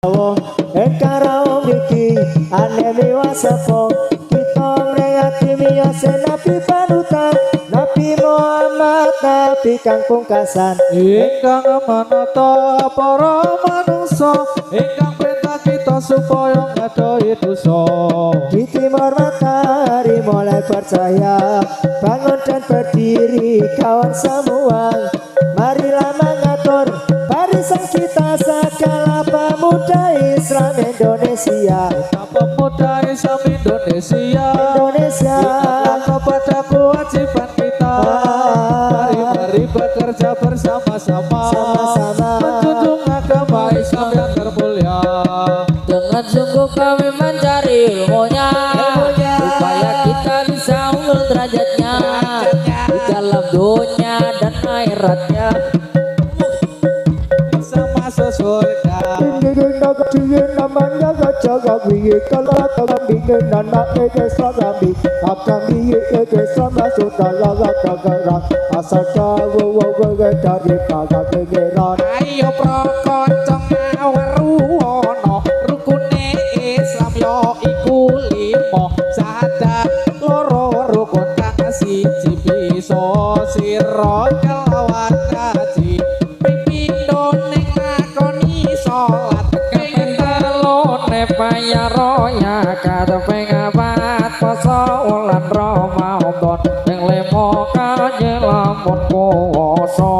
Engkau miki anemi wasapo kita mrengati miyose nabi panutan Nabi Muhammad nabi kang pungkasan ingkang manata para manungsa ingkang perintah kita supaya ngadoi dosa. Di timur matahari mulai percaya bangun dan berdiri kawan semua marilah mengatur barisan kita segala pemuda Islam Indonesia Pemuda Islam Indonesia ingatlah kepada kewajiban kita. Mari bekerja bersama-sama menjunjung agama Islam yang termulia. Dengan sungguh kami mencari ilmunya supaya kita bisa unggul derajatnya di dalam dunia dan akhiratnya Bisa masuk surga. namanya gajah kami kalau kami anak kami akan sama saudara asal tahu dari kagak pengeran. Ayo prokocong ngaweruwono rukune Islam yo iku limo sahadat loro rukun kang siji bisa sira kelawan kaji pindho ning lakoni salat kementelone payaroya katepeng apat poso wulan Ramadan yang lemo kanye lamun puasa.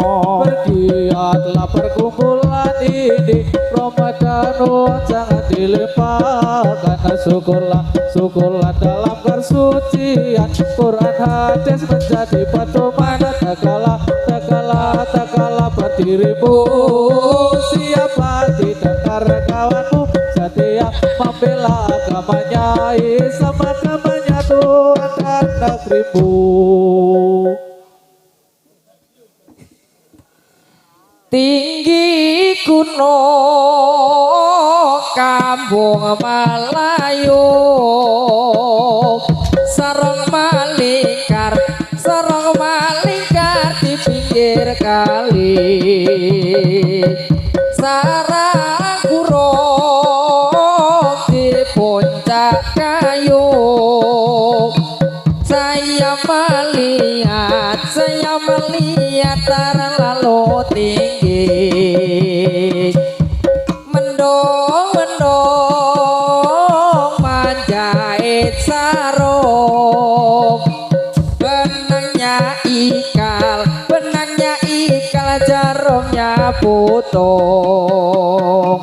Bergiatlah perkumpulan ini Ramadan jangan dilupakan. Syukurlah dalam kesucian Quran hadis menjadi pedoman. Tegaklah berdirimu siapa tidak karena kawanmu setia membela agamanya Islam agamanya Tuhan dan negerimu. Tinggi gunung Kampung Malayu sareng malingkar di pinggir kali sarang kurung di puncak kayu saya melihat darah lalu tinggi mendung menjahit sarung benangnya ikal jarumnya putung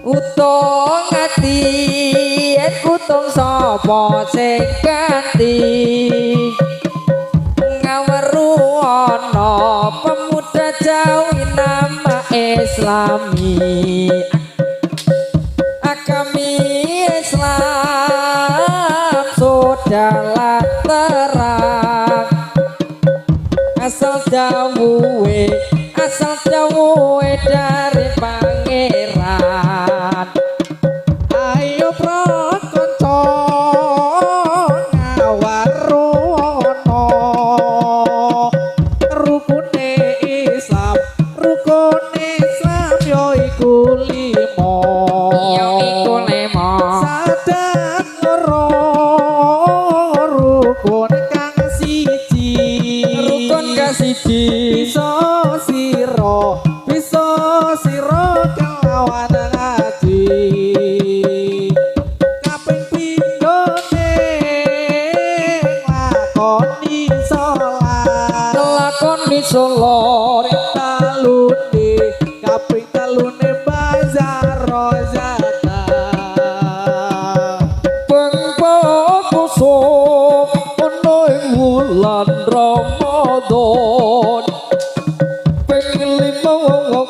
utung hati utung sopo sing ganti ngaweruwono pemuda Jawi nama Islami agami Islam sudahlah terang asal jauhe dari pangeran. Ayo prakonco ngawarono rukune Islam yo iku limo sadat loro rukun kang siji bisa sira kelawan ngaji kaping pindho lakoni salat kaping telune bazar zakat pengposo ono ing wulan Ramadan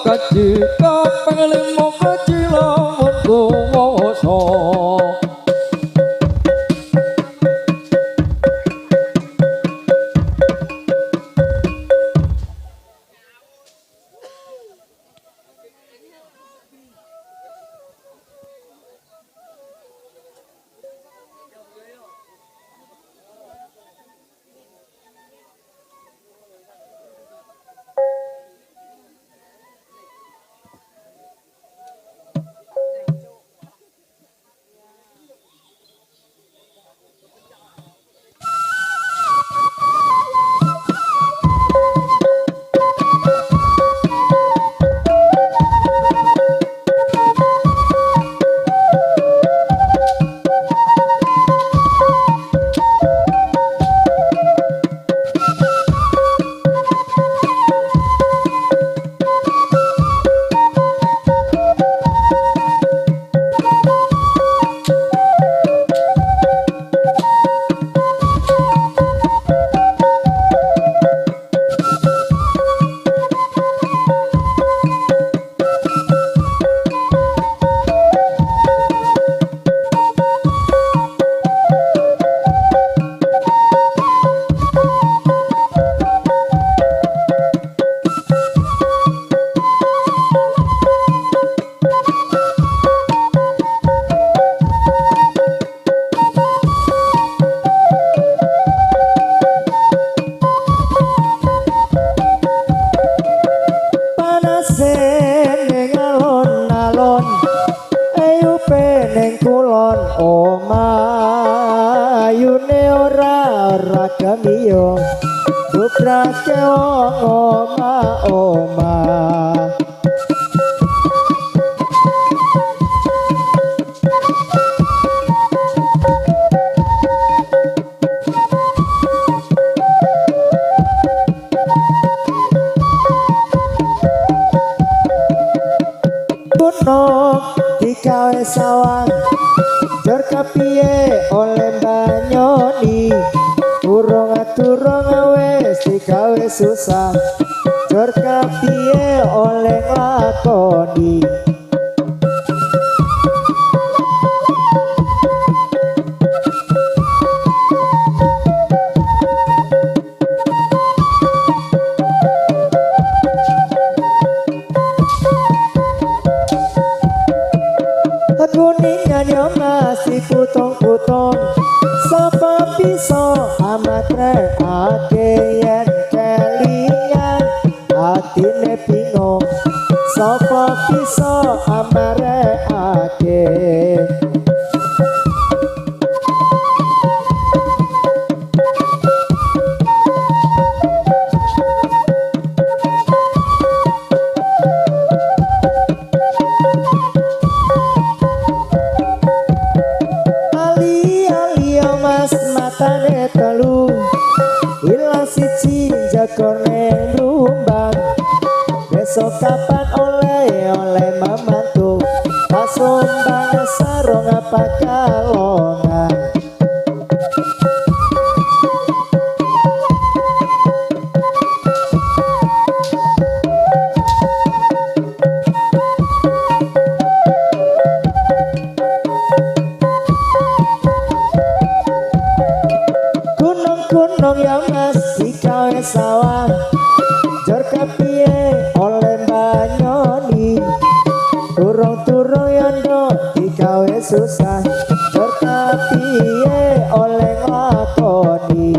kaji kapelimo kaji lamun kuwasa agamiyo duprake oma kuno dikawe sawang jor kapiye oleh banyoni turung wes dikawe susah jor kapiye oleh lakoni kuningan yo masih putong-putong sapa bisa amatre ake yen kelingan atine bingung sapa bisa amare ake matane telu ilang siji jagone rumbang besok kapan oleh memantu pasumbang sarung apa kalongan gunung ya mas dikawe sawang jor kapiye oleh banyoni turung yondo dikawe susah jor kapiye oleh lakoni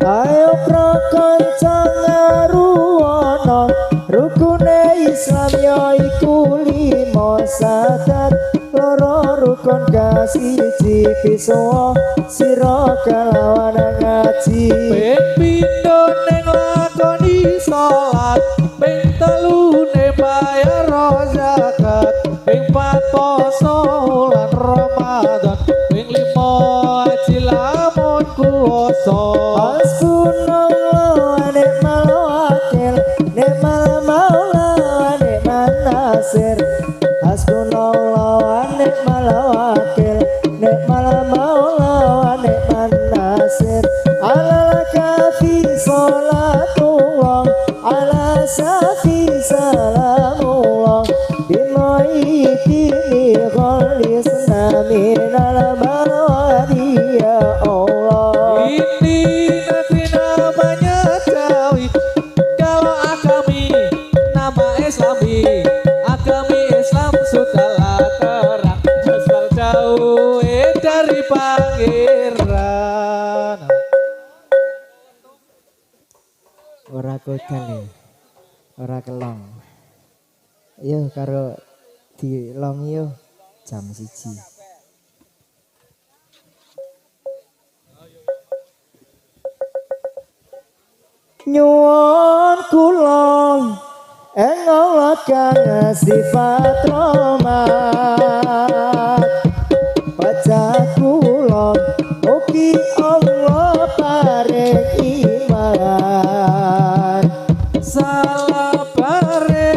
ayo prakanca ngaruwana rukune Islam yaiku lima sadat loro rukun kasiji piso sira kelawan ngaji ping pindho ning lakoni salat ping telune bayar zakat ping pat poso lan Ramadan ping limo haji lamun kuwasa hasbunallah wa ni'mal wakil ni'mal maula wa ni'man nasir hasbunallah wa ni'mal wakil ni'mal maula wa ni'man nasir ala kafi salatullah ala safi salamullah bimaiti khalisna minal mawadi ya Allah ini nanti namanya Jawi kalau agami nama Islami agami Islam sudahlah terang asal jauh dari pangeran ora kodal ora kelong yo karo dilong yo jam 1 nyuwun kula ing Allah kang sifat rahmat baca kula mugi Allah paring iman salabare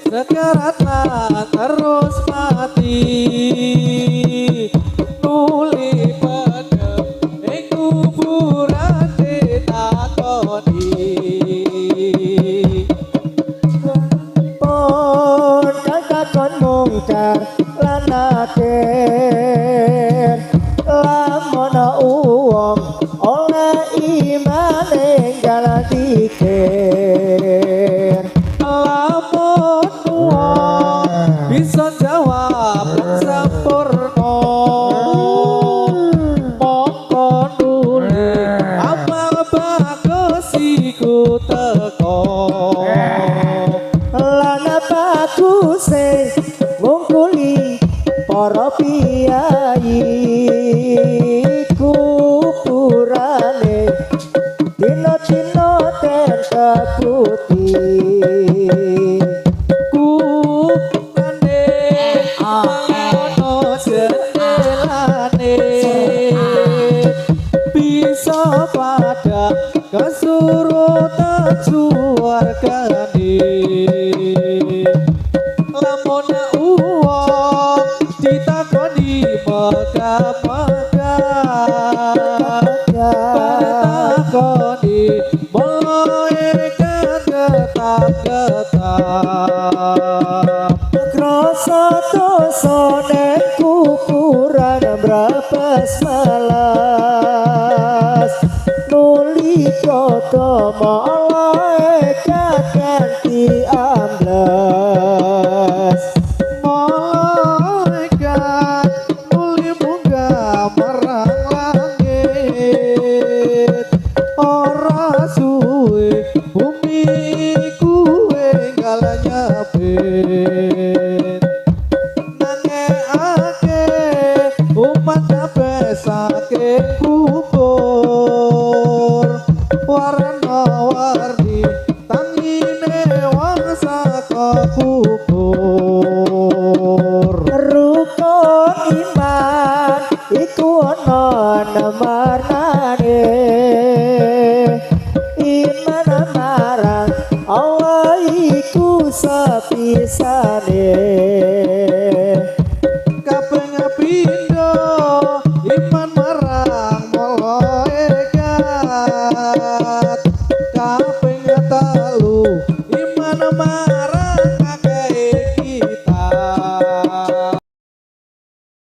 sekarat lan terus mati nuli padha ing kuburan ditakoni pun kakakon mungkar lan nakir lamun uwong oleh iman enggal dikir lamun wong bisa jawab sampurna mongko nuli amal bagus iku teko lan baguse ngungkuli para piyai kuburane dina-dina ten keputi kupane ana jendelane bisa pada kesurutan suargane lamun uwong ditakoni megah-megah takoni malaikat getak-getak krasa dosa ning kuburan brabas malas nuli kota malaikat ganti amblas malaikat muli munggah marang langit ora suwe bumi kuwe nyapit nangekake umat kabeh saking kubur warna-warni tangine wong saka kubur rukun iman iku ana namarane iman marang Allah iku sapisane